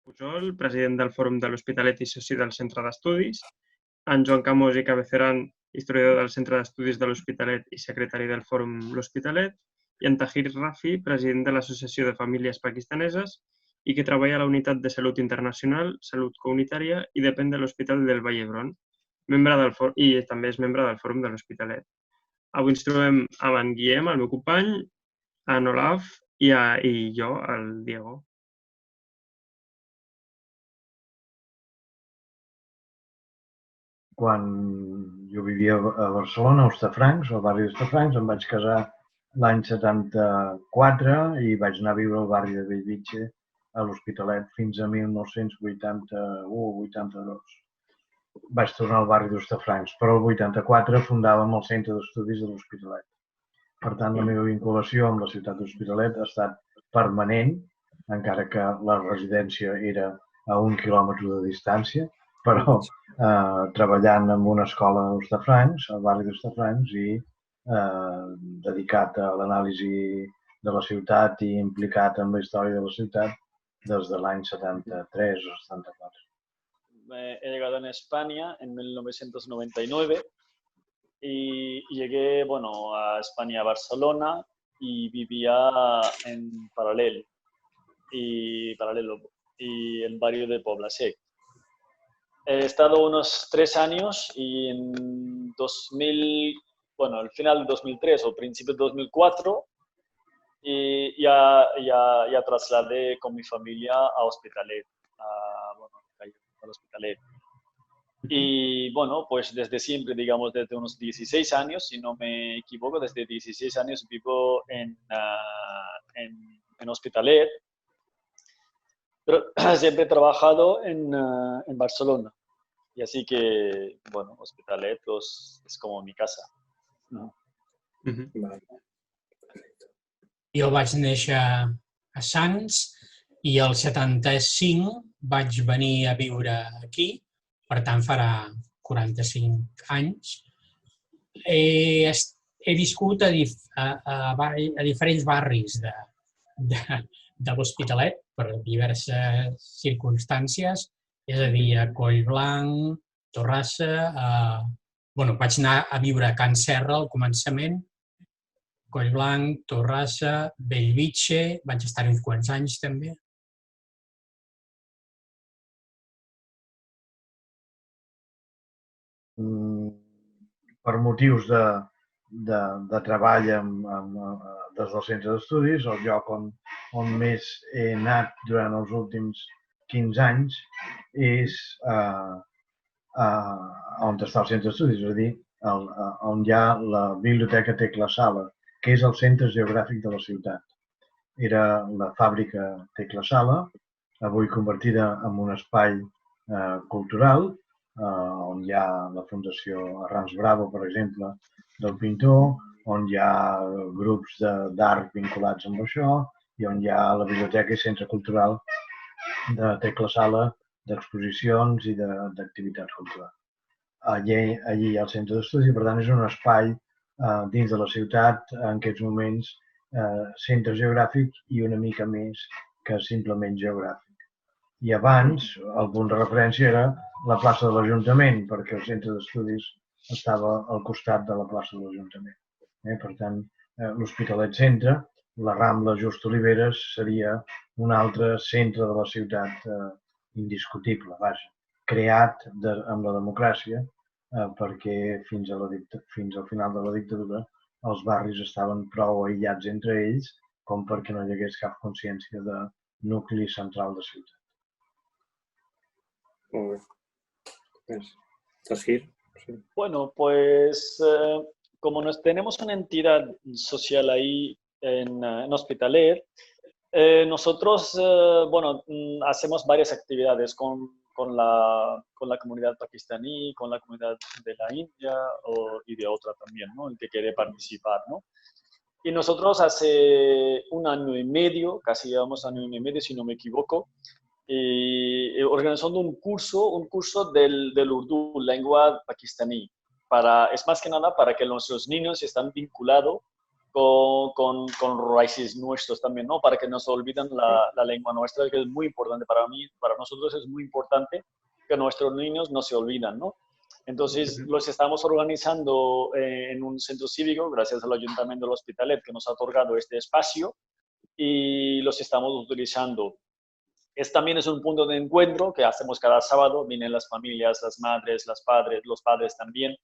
Pujol, president del Fòrum de l'Hospitalet i soci del Centre d'Estudis, en Joan Camós i Cabeceran, historiador del Centre d'Estudis de l'Hospitalet i secretari del Fòrum L'Hospitalet, i en Tahir Rafi, president de l'Associació de Famílies Pakistaneses i que treballa a la Unitat de Salut Internacional, Salut Comunitària i depèn de l'Hospital del Vall d'Hebron, i també és membre del Fòrum de l'Hospitalet. Avui ens trobem amb en Guillem, el meu company, en Olaf i jo, el Diego. Quan jo vivia a Barcelona, a Hostafrancs, al barri d'Hostafrancs, em vaig casar l'any 74 i vaig anar a viure al barri de Bellvitge, a l'Hospitalet, fins a 1981 o 82. Vaig tornar al barri d'Hostafrancs, però el 84 fundàvem el Centre d'Estudis de l'Hospitalet. Per tant, la meva vinculació amb la ciutat d'Hospitalet ha estat permanent, encara que la residència era a 1 quilòmetre de distància, però treballant en una escola a Hostafrancs, al barri d'Hostafrancs, i dedicat a l'anàlisi de la ciutat i implicat en la història de la ciutat des de l'any 73 o 74. He llegado en España en 1999 y llegué a España, a Barcelona, y vivía en Paralelo y el barrio de Pobla Sec. He estado unos 3 años y en al final de 2003 o principio de 2004 y ya trasladé con mi familia a Hospitalet, al Hospitalet. Y pues desde siempre, digamos desde unos 16 años, si no me equivoco, desde 16 años vivo en Hospitalet, pero siempre he trabajado en Barcelona. Y así que, Hospitalet es como mi casa. Jo vaig néixer a Sants i el 75 vaig venir a viure aquí, per tant farà 45 anys. He viscut a diferents barris de l'Hospitalet per diverses circumstàncies, és a dir, a Collblanc, Torrassa, vaig anar a viure a Can Serra al començament, Collblanc, Torrassa, Bellvitge, vaig estar-hi uns quants anys també. Per motius de treball des del centre d'estudis, el lloc on més he anat durant els últims 15 anys és on està el centre d'estudis, és a dir, on hi ha la biblioteca Tecla Sala, que és el centre geogràfic de la ciutat. Era la fàbrica Tecla Sala, avui convertida en un espai cultural, on hi ha la Fundació Arrans Bravo, per exemple, del pintor, on hi ha grups d'art vinculats amb això i on hi ha la biblioteca i centre cultural de Tecla Sala, d'exposicions i d'activitats culturals. Allí hi ha el centre d'estudis i, per tant, és un espai dins de la ciutat, en aquests moments, centre geogràfic i una mica més que simplement geogràfic. I abans, el punt de referència era la plaça de l'Ajuntament, perquè el centre d'estudis estava al costat de la plaça de l'Ajuntament. Per tant, l'Hospitalet Centre, la Rambla Just Oliveres, seria un altre centre de la ciutat indiscutible, creat amb la democràcia, perquè fins al final de la dictadura els barris estaven prou aïllats entre ells com perquè no hi hagués cap consciència de nucli central de ciutat. Molt bé. Tahir? Bueno, pues como tenemos una entidad social ahí en Hospitalet, nosotros hacemos varias actividades con la comunidad pakistaní, con la comunidad de la India y de otra también, ¿no? El que quiere participar, ¿no? Y nosotros hace 1 año y medio, casi llevamos 1 año y medio si no me equivoco, organizando un curso del Urdu, lengua pakistaní. Es más que nada para que nuestros niños están vinculados con raíces nuestros también, ¿no? Para que no se olviden la lengua nuestra, que es muy importante para mí, para nosotros es muy importante que nuestros niños no se olvidan, ¿no? Entonces, los estamos organizando en un centro cívico, gracias al Ayuntamiento del Hospitalet, que nos ha otorgado este espacio, y los estamos utilizando. También es un punto de encuentro que hacemos cada sábado, vienen las familias, las madres, los padres también,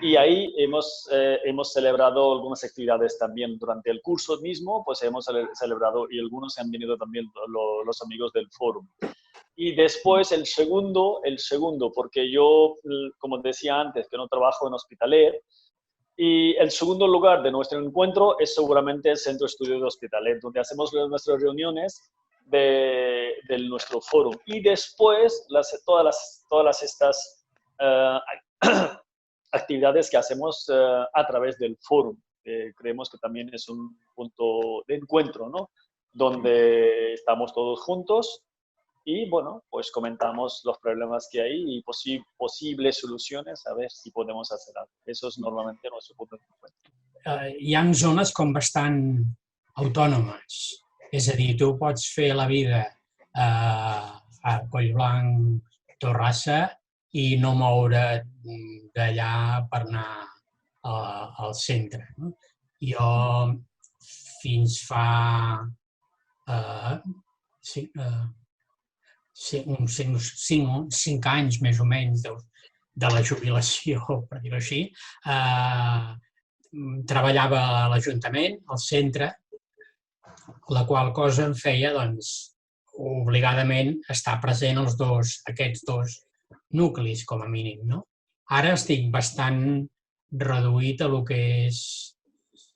y ahí hemos celebrado algunas actividades también durante el curso mismo, pues hemos celebrado, y algunos han venido también los amigos del foro. Y después el segundo, porque yo, como decía antes, que no trabajo en Hospitalet, y el segundo lugar de nuestro encuentro es seguramente el Centro de Estudios de Hospitalet, donde hacemos nuestras reuniones de nuestro foro. Y después todas estas actividades que hacemos a través del foro. Creemos que también es un punto de encuentro, ¿no? Donde estamos todos juntos y, bueno, pues comentamos los problemas que hay y posibles soluciones, a ver si podemos hacer algo. Eso es normalmente nuestro punto de encuentro. Hi ha zones com bastant autònomes. És a dir, tu pots fer la vida a Collblanc, Torrassa, i no moure't d'allà per anar al centre. Jo fins fa uns 5 anys més o menys de la jubilació, per dir-ho així, treballava a l'Ajuntament, al centre, la qual cosa em feia, doncs, obligadament estar present aquests dos nuclis, com a mínim, no? Ara estic bastant reduït a lo que és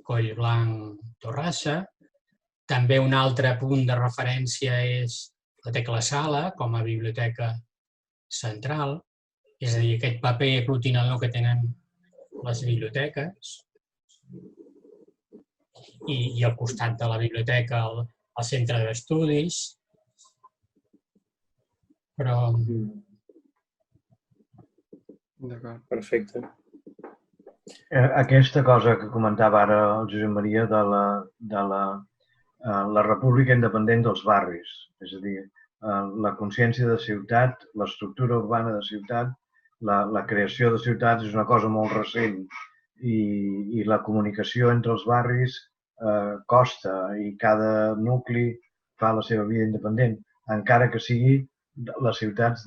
Collblanc, Torrassa. També un altre punt de referència és la Tecla Sala, com a biblioteca central, és a dir, aquest paper aglutinador que tenen les biblioteques, i al costat de la biblioteca el centre d'estudis, però... Perfecte. Aquesta cosa que comentava ara el Josep Maria de la república independent dels barris, és a dir, la consciència de ciutat, l'estructura urbana de ciutat, la creació de ciutats és una cosa molt recent i la comunicació entre els barris costa i cada nucli fa la seva vida independent, encara que sigui la ciutat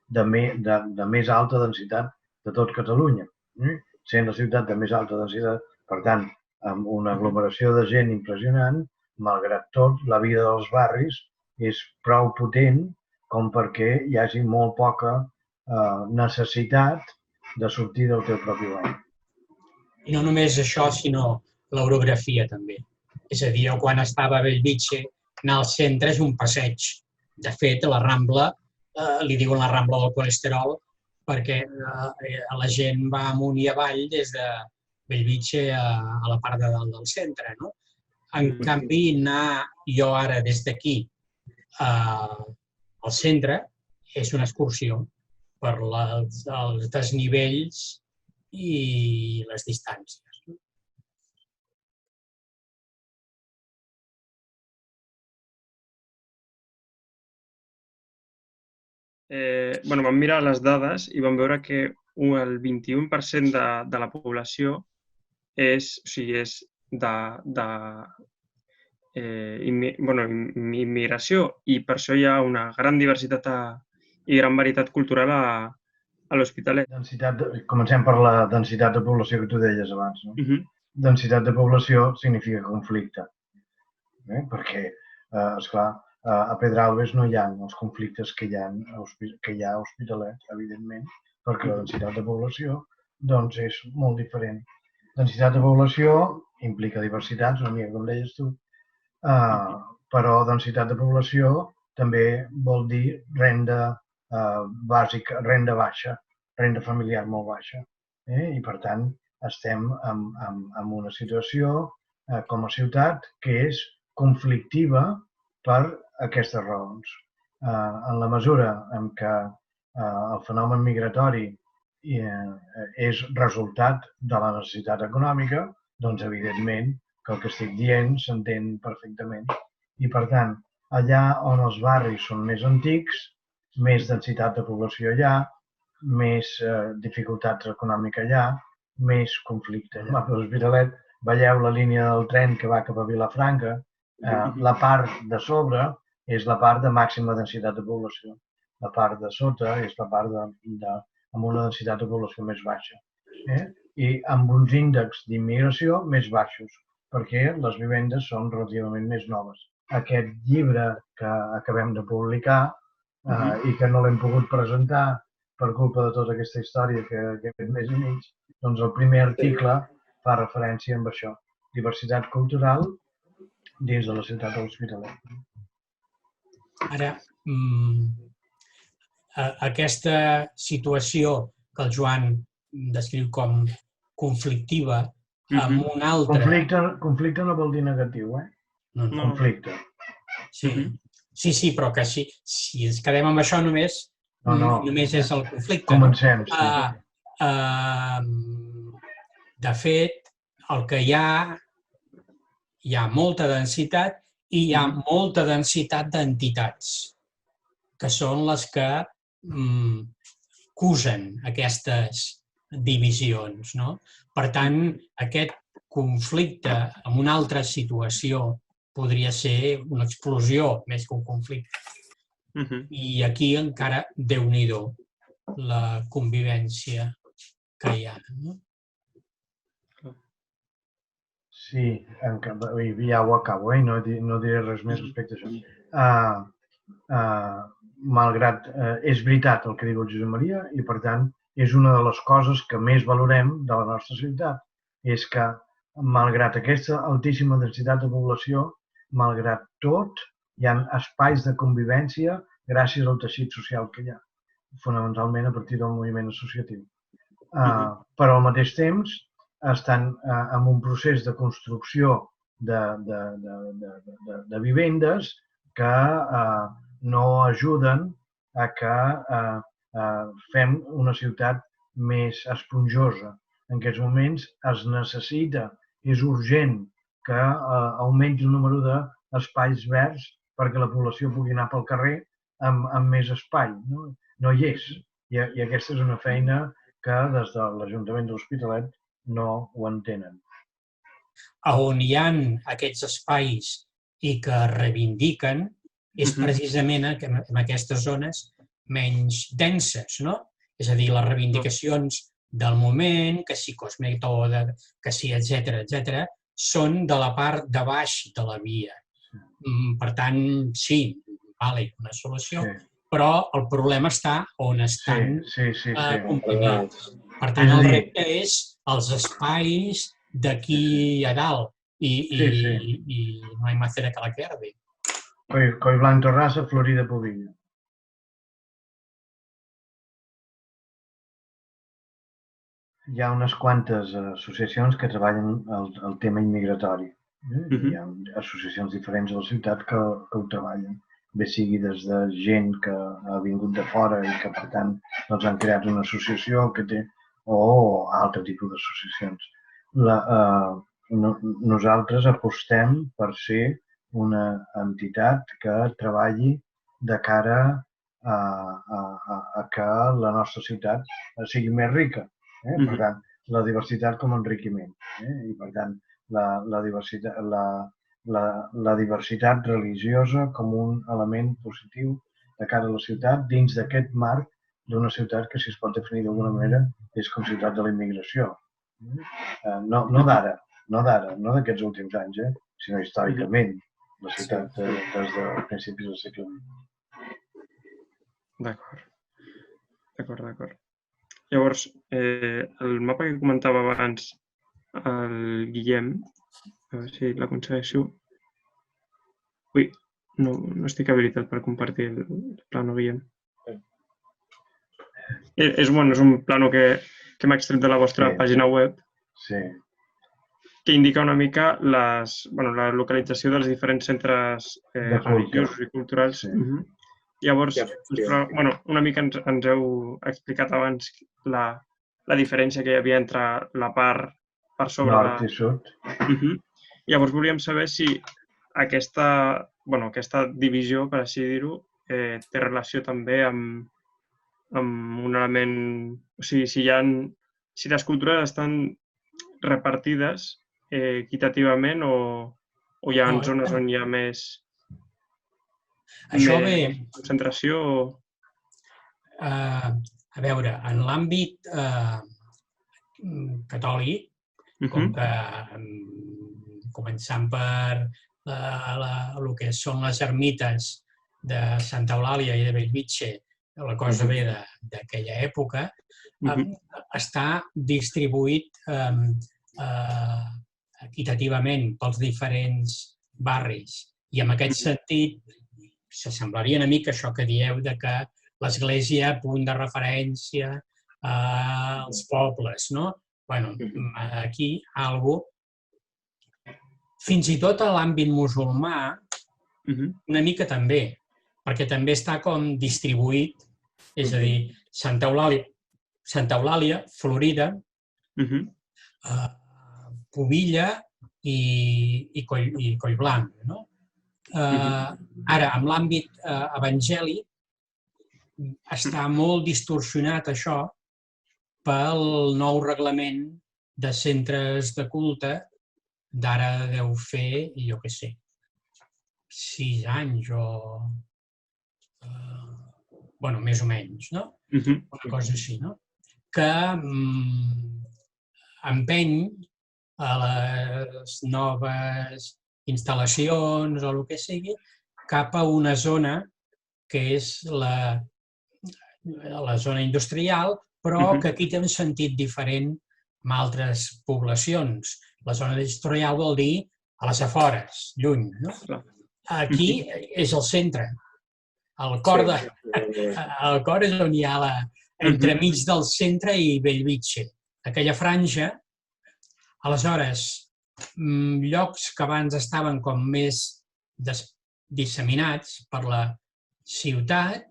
de més alta densitat de tot Catalunya. Sent la ciutat de més alta densitat, per tant, amb una aglomeració de gent impressionant, malgrat tot, la vida dels barris és prou potent com perquè hi hagi molt poca necessitat de sortir del teu propi barri. I no només això, sinó l'orografia també. És a dir, jo quan estava a Bellvitge, anar al centre és un passeig. De fet, la Rambla, li diuen la Rambla del colesterol, perquè la gent va amunt i avall des de Bellvitge a la part de dalt del centre, no? En canvi, anar jo ara des d'aquí al centre és una excursió per els desnivells i les distàncies. Vam mirar les dades i vam veure que el 21% de la població és immigració i per això hi ha una gran diversitat i gran varietat cultural a l'Hospitalet. Comencem per la densitat de població que tu deies abans. Densitat de població significa conflicte, perquè, esclar, a Pedralbes no hi ha els conflictes que hi ha a Hospitalet, evidentment, perquè la densitat de població és molt diferent. Densitat de població implica diversitats, una mica com deies tu, però densitat de població també vol dir renda bàsica, renda baixa, renda familiar molt baixa. I, per tant, estem en una situació com a ciutat que és conflictiva per aquestes raons. En la mesura en què el fenomen migratori és resultat de la necessitat econòmica, doncs evidentment que el que estic dient s'entén perfectament. I per tant, allà on els barris són més antics, més densitat de població hi ha, més dificultats econòmiques hi ha, més conflicte. Al mapa de l'Hospitalet veieu la línia del tren que va cap a Vilafranca. La part de sobre és la part de màxima densitat de població. La part de sota és la part amb una densitat de població més baixa. I amb uns índexs d'immigració més baixos, perquè les vivendes són relativament més noves. Aquest llibre que acabem de publicar i que no l'hem pogut presentar per culpa de tota aquesta història que he fet més i mig, doncs el primer article fa referència amb això, diversitat cultural dins de la ciutat de l'Hospitalet. Ara, aquesta situació que el Joan descriu com conflictiva amb un altre... Conflicte no vol dir negatiu, Conflicte. Sí, però que si ens quedem amb això només és el conflicte. Comencem, sí. De fet, el que hi ha molta densitat i hi ha molta densitat d'entitats, que són les que causen aquestes divisions. Per tant, aquest conflicte amb una altra situació podria ser una explosió més que un conflicte. I aquí encara, Déu-n'hi-do, la convivència que hi ha. Sí, ja ho acabo, no diré res més respecte a això. Malgrat és veritat el que diu el Josep Maria i, per tant, és una de les coses que més valorem de la nostra ciutat. És que, malgrat aquesta altíssima densitat de població, malgrat tot, hi ha espais de convivència gràcies al teixit social que hi ha, fonamentalment a partir del moviment associatiu. Però al mateix temps estan en un procés de construcció de vivendes que no ajuden a que fem una ciutat més esponjosa. En aquests moments es necessita, és urgent que augmenti el número d'espais verds perquè la població pugui anar pel carrer amb més espai. No hi és. I aquesta és una feina que des de l'Ajuntament de l'Hospitalet no ho entenen. On hi ha aquests espais i que reivindiquen és precisament en aquestes zones menys denses, no? És a dir, les reivindicacions del moment, que si Cosmetó, que si etcètera, són de la part de baix de la via. Per tant, sí, una solució, però el problema està on estan comprimits. Per tant, el repte és els espais d'aquí a dalt i no hay macera que la querde. Collblanc, Torrassa, Florida, Pobilla. Hi ha unes quantes associacions que treballen el tema immigratori. Hi ha associacions diferents a la ciutat que ho treballen. Bé sigui des de gent que ha vingut de fora i que, per tant, han creat una associació que té, o altre tipus d'associacions. Nosaltres apostem per ser una entitat que treballi de cara a que la nostra ciutat sigui més rica. Per tant, la diversitat com a enriquiment. I, per tant, la diversitat religiosa com un element positiu de cara a la ciutat dins d'aquest marc d'una ciutat que, si es pot definir d'alguna manera, és com ciutat de la immigració. No d'ara, no d'aquests últims anys, sinó històricament, la ciutat des de principis del segle XX. D'acord. Llavors, el mapa que comentava abans el Guillem, a veure si l'aconsegueixo. Ui, no estic habilitat per compartir el plano, Guillem. És un plano que hem extret de la vostra pàgina web, que indica una mica la localització dels diferents centres religiosos i culturals. Llavors, una mica ens heu explicat abans la diferència que hi havia entre la part per sobre Nord i sud. Llavors volíem saber si aquesta divisió, per així dir-ho, té relació també amb un element... O sigui, si les cultures estan repartides equitativament o hi ha zones on hi ha més concentració? A veure, en l'àmbit catòlic, com que començant per el que són les ermites de Santa Eulàlia i de Bellvitge, la cosa ve d'aquella època, està distribuït equitativament pels diferents barris. I en aquest sentit, s'assemblaria una mica això que dieu de que l'Església a punt de referència als pobles, no? Bueno, aquí fins i tot a l'àmbit musulmà, una mica també, perquè també està com distribuït, és a dir, Santa Eulàlia, Florida, Pubilla i Collblanc. Ara, en l'àmbit evangèlic, està molt distorsionat això pel nou reglament de centres de culte d'ara deu fer, jo què sé, 6 anys o... Bueno, més o menys, no? Una cosa així, no? Que empeny a les noves instal·lacions o el que sigui cap a una zona que és la zona industrial, però que aquí té un sentit diferent amb altres poblacions. La zona industrial vol dir a les afores, lluny. Aquí és el centre. El cor és on hi ha entremig del centre i Bellvitge. Aquella franja, aleshores, llocs que abans estaven com més disseminats per la ciutat,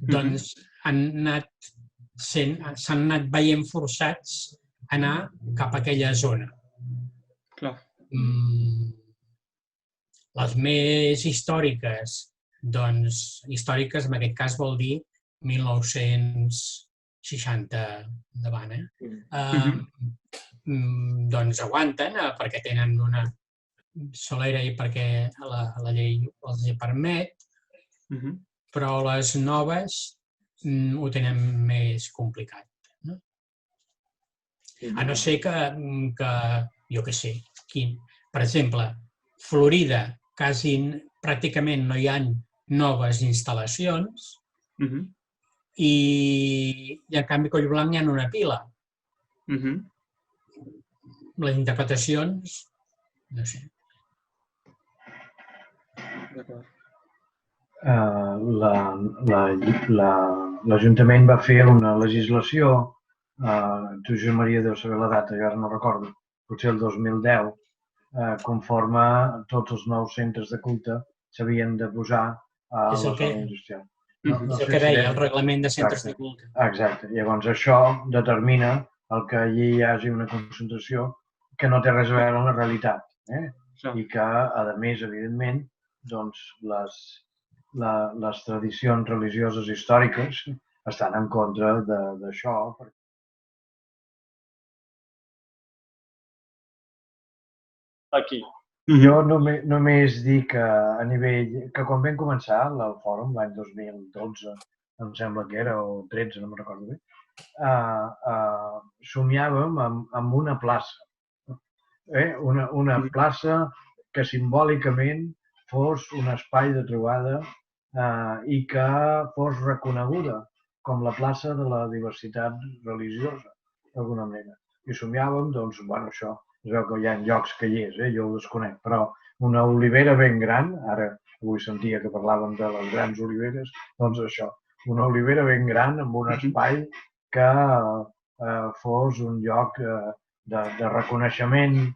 doncs s'han anat veient forçats a anar cap a aquella zona. Les més històriques, doncs històriques en aquest cas vol dir 1960 endavant, doncs aguanten perquè tenen una solera i perquè la llei els hi permet, però les noves ho tenen més complicat. A no ser que jo què sé, per exemple, Florida, quasi pràcticament no hi ha noves instal·lacions i en canvi a Collblanc hi ha una pila. Les interpretacions, no sé. L'Ajuntament va fer una legislació, tu, Josep Maria, deu saber la data, jo ara no recordo, potser el 2010, conforme tots els nous centres de culte s'havien de posar a la zona industrial. És el que deia, el reglament de centres de culte. Exacte. Llavors això determina que allí hi hagi una concentració que no té res a veure amb la realitat. I que, a més, evidentment, doncs les tradicions religioses històriques estan en contra d'això. Aquí. Jo només dic que a nivell... que quan vam començar el fòrum, l'any 2012, em sembla que era, o 13, no me'n recordo bé, somiàvem amb una plaça. Una plaça que simbòlicament fos un espai de trobada i que fos reconeguda com la plaça de la diversitat religiosa, d'alguna manera. I somiàvem, doncs, bueno, això, es veu que hi ha llocs que hi és, jo ho desconec, però una olivera ben gran, ara avui sentia que parlàvem de les grans oliveres, doncs això, una olivera ben gran amb un espai que fos un lloc de reconeixement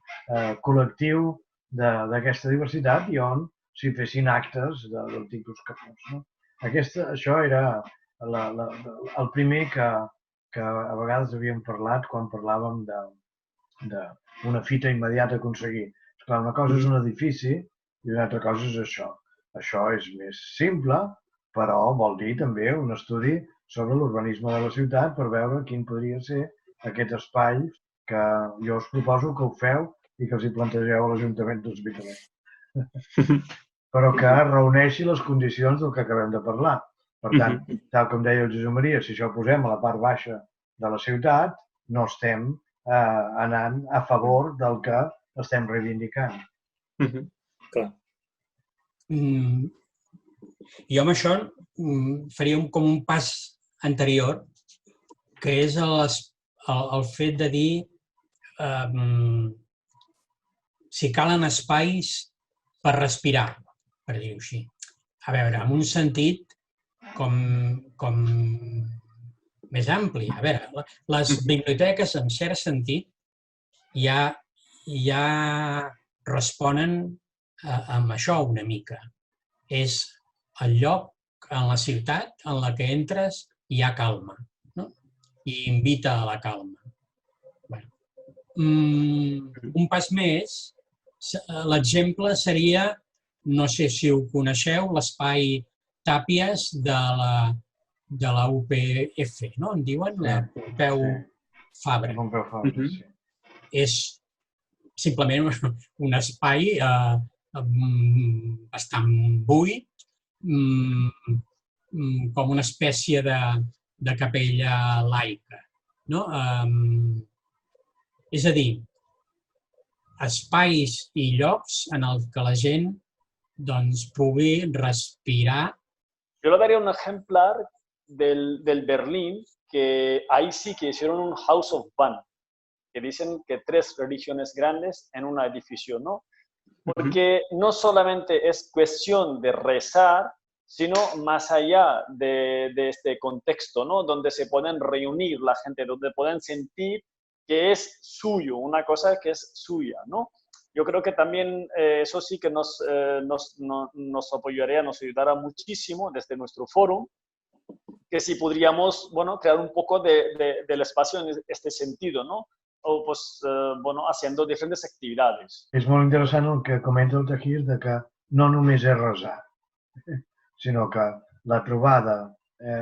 col·lectiu d'aquesta diversitat i on s'hi fessin actes del tipus que fos. Això era el primer que a vegades havíem parlat quan parlàvem d'una fita immediata a aconseguir. Esclar, una cosa és un edifici i una altra cosa és això. Això és més simple, però vol dir també un estudi sobre l'urbanisme de la ciutat per veure quin podria ser aquest espai que jo us proposo que ho feu i que els hi plantegeu a l'Ajuntament de l'Hospitalet. Però que reuneixi les condicions del que acabem de parlar. Per tant, tal com deia el Josep Maria, si això ho posem a la part baixa de la ciutat, no estem anant a favor del que estem reivindicant. Clar. Jo amb això faria com un pas anterior, que és el fet de dir si calen espais per respirar, per dir-ho així. A veure, en un sentit com més ampli. A veure, les biblioteques, en cert sentit, ja responen amb això una mica. És el lloc en la ciutat en la que entres i hi ha calma, no? I invita a la calma. Un pas més, l'exemple seria, no sé si ho coneixeu, l'espai Tàpies de la UPF, no? En diuen? La Pompeu Fabra. Pompeu Fabra, sí. És simplement un espai bastant buit, com una espècie de capella laica, no? És a dir, espais i llocs en els que la gent pugui respirar. Yo le daría un ejemplar del Berlín, que ahí sí que hicieron un House of One, que dicen que 3 religiones grandes en un edificio, ¿no? Porque no solamente es cuestión de rezar, sino más allá de este contexto, ¿no? Donde se pueden reunir la gente, donde pueden sentir que es suyo, una cosa que es suya, ¿no? Yo creo que también eso sí que nos apoyaría, nos ayudará muchísimo desde nuestro foro, que si podríamos, bueno, crear un poco del espacio en este sentido, ¿no? O, pues, bueno, haciendo diferentes actividades. És molt interessant el que comenta el Tahir, de que no només és resar, sinó que la trobada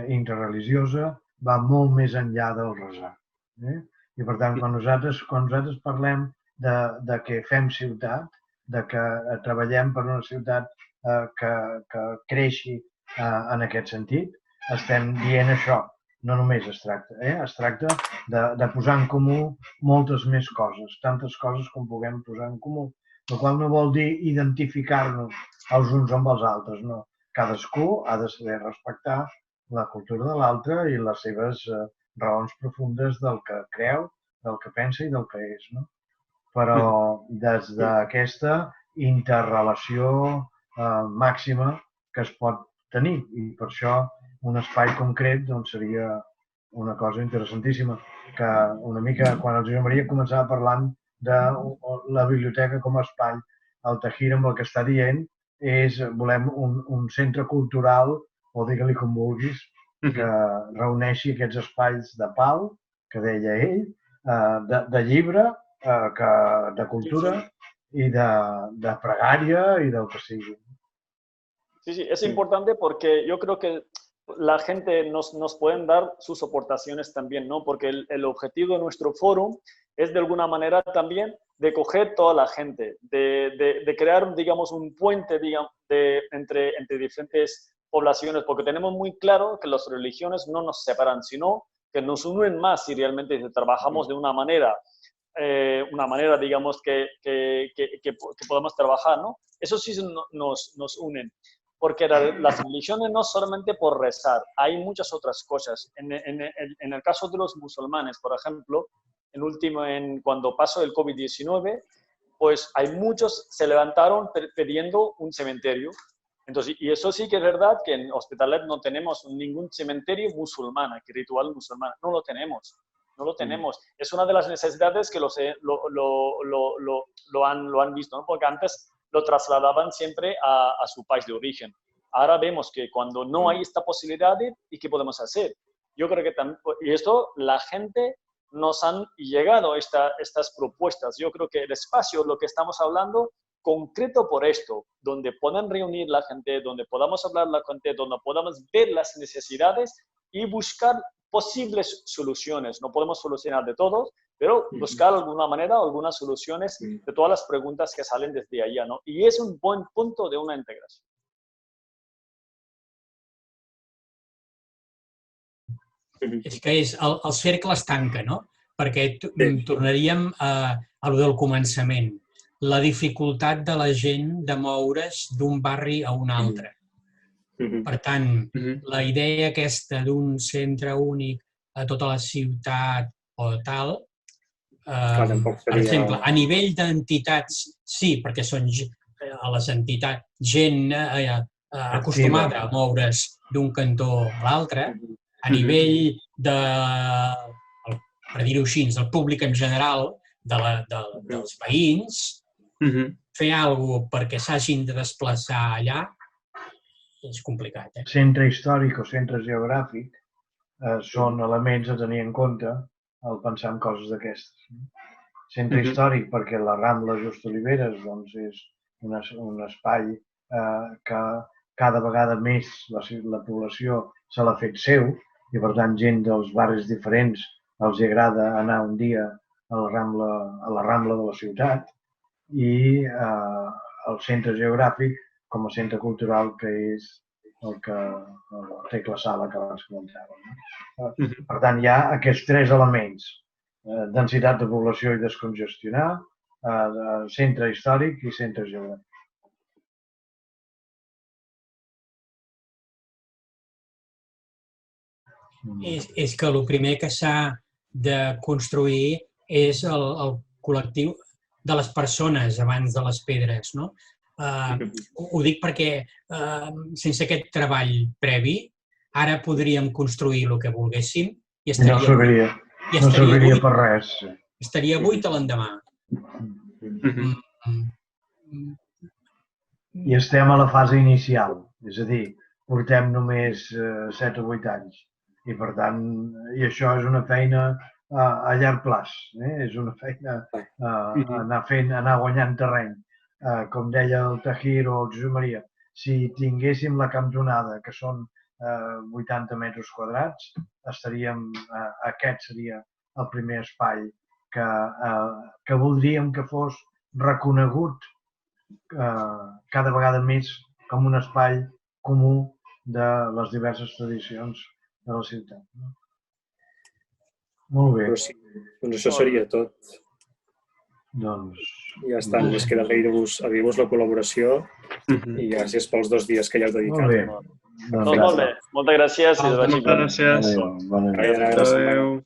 interreligiosa va molt més enllà del resar. I per tant, quan nosaltres parlem de que fem ciutat, de que treballem per una ciutat que creixi en aquest sentit, estem dient això. No només es tracta. Es tracta de posar en comú moltes més coses, tantes coses com puguem posar en comú, el qual no vol dir identificar-nos els uns amb els altres, no. Cadascú ha de saber respectar la cultura de l'altre i les seves raons profundes del que creu, del que pensa i del que és, no? Però des d'aquesta interrelació màxima que es pot tenir, i per això un espai concret seria una cosa interessantíssima, que una mica quan el Josep Maria començava parlant de la biblioteca com a espai, el Tahir amb el que està dient és volem un centre cultural, o digue-li com vulguis, que reuneixi aquests espais de pau, que deia ell, de llibre, de cultura i de pregària i del que sigui. Sí, sí, es importante porque yo creo que la gente nos pueden dar sus aportaciones también, ¿no? Porque el objetivo de nuestro foro es de alguna manera también de coger toda la gente, de crear, digamos, un puente, digamos, entre diferentes poblaciones, porque tenemos muy claro que las religiones no nos separan, sino que nos unen más si realmente trabajamos de una manera, digamos, que podemos trabajar, ¿no? Eso sí nos unen. Porque las religiones no solamente por rezar, hay muchas otras cosas. En el caso de los musulmanes, por ejemplo, cuando pasó el COVID-19, pues hay muchos se levantaron pidiendo un cementerio. Entonces, y eso sí que es verdad que en Hospitalet no tenemos ningún cementerio musulmán, que ritual musulmán, no lo tenemos. No lo tenemos. Es una de las necesidades que lo han visto, ¿no? Porque antes lo trasladaban siempre a su país de origen. Ahora vemos que cuando no hay esta posibilidad, ¿y qué podemos hacer? Yo creo que también, y esto la gente nos han llegado estas propuestas. Yo creo que el espacio, lo que estamos hablando, concreto por esto, donde puedan reunir la gente, donde podamos hablar la gente, donde podamos ver las necesidades y buscar posibles soluciones. No podemos solucionar de todo, pero buscar alguna manera, algunas soluciones de todas las preguntas que salen desde allá, ¿no? Y es un buen punto de una integración. És que el cercle es tanca, no? Perquè tornaríem a lo del començament. La dificultat de la gent de moure's d'un barri a un altre. Per tant, la idea aquesta d'un centre únic a tota la ciutat o tal, per exemple, a nivell d'entitats, sí, perquè són a les entitats gent acostumada a moure's d'un cantó a l'altre, a nivell de, per dir-ho així, del públic en general, dels veïns, fer alguna cosa perquè s'hagin de desplaçar allà és complicat. Centre històric o centre geogràfic són elements a tenir en compte al pensar en coses d'aquestes. Centre històric perquè la Rambla Just Oliveres és un espai que cada vegada més la població se l'ha fet seu i, per tant, gent dels barris diferents els agrada anar un dia a la Rambla de la ciutat, i el centre geogràfic com a centre cultural, que és el Tecla Sala que abans comentàvem. Per tant, hi ha aquests tres elements: densitat de població i descongestionar, centre històric i centre geogràfic. És que el primer que s'ha de construir és el col·lectiu de les persones abans de les pedres, no? Ho dic perquè sense aquest treball previ ara podríem construir el que volguéssim i no serviria per res. Estaria buit a l'endemà. I estem a la fase inicial, és a dir, portem només 7 o 8 anys. I, per tant, això és una feina a llarg plaç, és una feina anar guanyant terreny. Com deia el Tahir o el Josep Maria, si tinguéssim la cantonada, que són 80 metres quadrats, aquest seria el primer espai que voldríem que fos reconegut cada vegada més com un espai comú de les diverses tradicions de la ciutat. Molt bé. Doncs això seria tot. Doncs... Ja està, només queda agrair-vos la col·laboració i gràcies pels 2 dies que ja heu dedicat. Molt bé. Molt bé. Moltes gràcies i Moltes gràcies. Bona nit. Adéu.